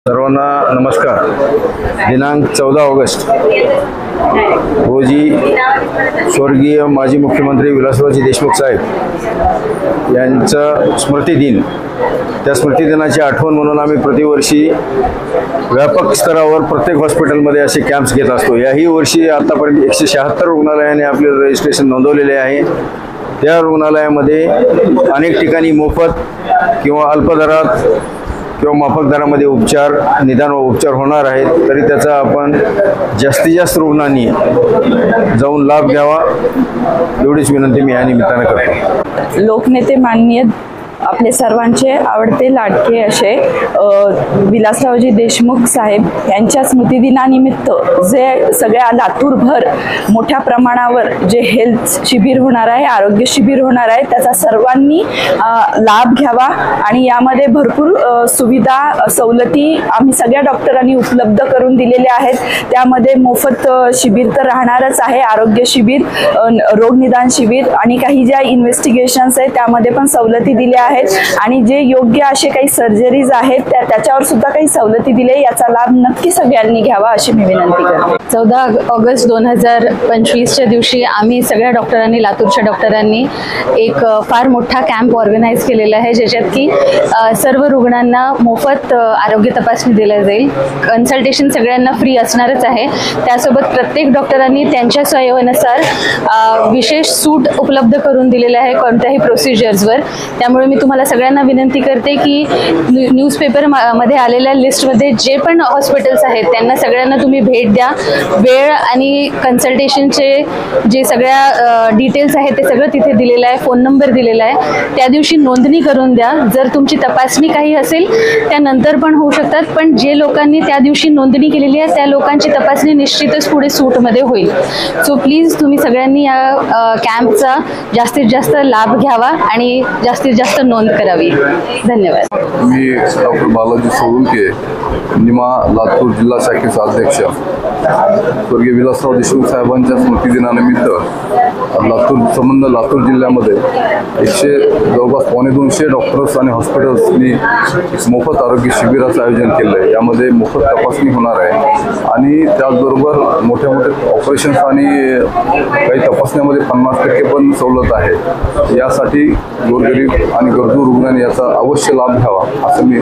सर्वांना नमस्कार। दिनांक 14 ऑगस्ट रोजी स्वर्गीय माजी मुख्यमंत्री विलासरावजी देशमुख साहेब यांचा स्मृतिदिन, त्या स्मृतिदिनाची आठवण म्हणून आम्ही प्रतिवर्षी व्यापक स्तरावर प्रत्येक हॉस्पिटलमध्ये असे कॅम्प्स घेत असतो। याही वर्षी आतापर्यंत 176 रुग्णालयाने आपले रजिस्ट्रेशन नोंदवलेले आहे। त्या रुग्णालयामध्ये अनेक ठिकाणी मोफत किंवा अल्प दरात किंवा माफक दरामध्ये उपचार, निदान व उपचार होणार आहेत। तरी त्याचा आपण जास्तीत जास्त रुग्णांनी जाऊन लाभ घ्यावा एवढीच विनंती मी या निमित्ताने करतो। लोकनेते माननीय आपले सर्वांचे आवडते लाडके असे विलासरावजी देशमुख साहेब यांच्या स्मृतिदिनानिमित्त जे सगळ्या लातूरभर मोठ्या प्रमाणावर जे हेल्थ शिबिर होणार आहे, आरोग्य शिबिर होणार आहे, त्याचा सर्वांनी लाभ घ्यावा आणि यामध्ये भरपूर सुविधा सवलती आम्ही सगळ्या डॉक्टरांनी उपलब्ध करून दिलेल्या आहेत। त्यामध्ये मोफत शिबिर तर राहणारच आहे, आरोग्य शिबिर, रोगनिदान शिबिर आणि काही ज्या इन्व्हेस्टिगेशन्स आहेत त्यामध्ये पण सवलती दिल्या आहेत आणि जे योग्य असे काही सर्जरीज आहेत त्याच्यावर सुद्धा काही सवलती दिले। याचा लाभ नक्की सगळ्यांनी घ्यावा अशी मी विनंती करते। 14 ऑगस्ट 2025च्या दिवशी आम्ही सगळ्या डॉक्टरांनी, लातूरच्या डॉक्टरांनी एक फार मोठा कॅम्प ऑर्गनाइज केलेला आहे, ज्याच्यात की सर्व रुग्णांना मोफत आरोग्य तपासणी दिली जाईल। कन्सल्टेशन सगळ्यांना फ्री असणारच आहे। त्यासोबत प्रत्येक डॉक्टरांनी त्यांच्या सोयीनुसार विशेष सूट उपलब्ध करून दिलेले आहे कोणत्याही प्रोसिजर्सवर। त्यामुळे मी तुम्हाला सगळ्यांना विनंती करते की न्यूजपेपर मध्ये आलेल्या लिस्टमध्ये जे पण हॉस्पिटल्स आहेत त्यांना सगळ्यांना तुम्ही भेट द्या। वेळ आणि कन्सल्टेशनचे जे सगळ्या डिटेल्स आहेत ते सगळं तिथे दिलेलं आहे, फोन नंबर दिलेला आहे। त्या दिवशी नोंदणी करून द्या। जर तुमची तपासणी काही असेल त्यानंतर पण होऊ शकतात, पण जे लोकांनी त्या दिवशी नोंदणी केलेली आहे त्या लोकांची तपासणी निश्चितच पुढे सूटमध्ये होईल। सो प्लीज तुम्ही सगळ्यांनी या कॅम्पचा जास्तीत जास्त लाभ घ्यावा आणि जास्तीत जास्त नोंद करावी। धन्यवाद। मी डॉक्टर बालाजी सोळुंके, निमा लातूर जिल्हा शाखेचा अध्यक्ष। स्वर्गीय विलासराव देशमुख साहेबांच्या स्मृतिदिनानिमित्त लातूर जिल्ह्यामध्ये जवळपास 250 डॉक्टर्स आणि हॉस्पिटल्सनी मोफत आरोग्य शिबिराचं आयोजन केलं आहे। यामध्ये मोफत तपासणी होणार आहे आणि त्याचबरोबर मोठे ऑपरेशन्स आणि काही तपासण्यामध्ये 50% पण सवलत आहे। यासाठी गोरगरीब आणि गरजू रुग्णांनी याचा अवश्य लाभ घ्यावा असं मी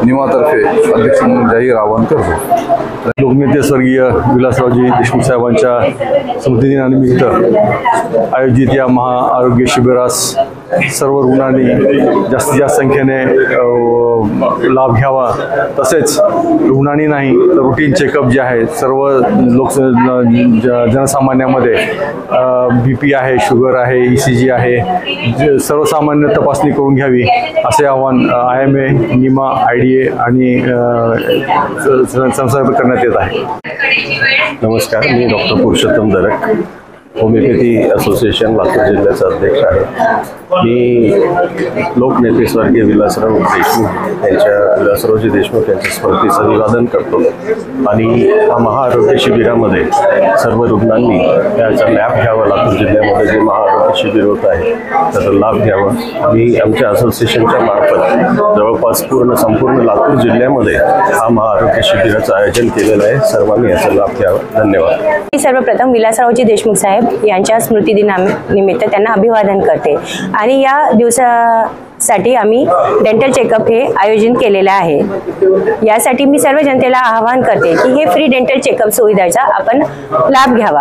निमातर्फे अध्यक्ष म्हणून जाहीर आवाहन करतो। लोकनेते स्वर्गीय विलासरावजी देशमुख साहेबांच्या स्मृतिदिनानिमित्त आयोजित या महाआरोग्य शिबिरास सर्व रुग्णांनी जास्तीत जास्त संख्येने लाभ घ्यावा। तसेच रुग्णांनी नाही तर रुटीन चेकअप जे आहे सर्व जनसामान्यामध्ये BP आहे, शुगर आहे, ECG आहे, सर्वसामान्य तपासणी करून घ्यावी असे आवाहन IMA, निमा, IDA आणि संस्थांतर्फे करण्यात येत आहे। नमस्कार, मी डॉक्टर पुरुषोत्तम दरक, होमिओपॅथी असोसिएशन लातूर जिल्ह्याचा अध्यक्ष आहे। मी लोकनेते स्वर्गीय विलासरावजी देशमुख यांच्या स्मृतीचं अभिवादन करतो आणि हा महाआरोग्य शिबिरामध्ये सर्व रुग्णांनी याचा लाभ घ्यावा। लातूर जिल्ह्यामध्ये जे महाआरोग्य शिबिर होत आहे त्याचा लाभ घ्यावा। आम्ही आमच्या असोसिएशनच्या मार्फत जवळपास संपूर्ण लातूर जिल्ह्यामध्ये हा महाआरोग्य शिबिराचं आयोजन केलेलं आहे। सर्वांनी याचा लाभ घ्यावा। धन्यवाद। सर्वप्रथम विलासरावजी देशमुख साहेब यांच्या स्मृतिदिनानिमित्त त्यांना अभिवादन करते आणि या दिवसासाठी आम्ही डेंटल चेकअप हे आयोजन केलेलं आहे। यासाठी मी सर्व जनतेला आवाहन करते की हे फ्री डेंटल चेकअप सुविधेचा आपण लाभ घ्यावा।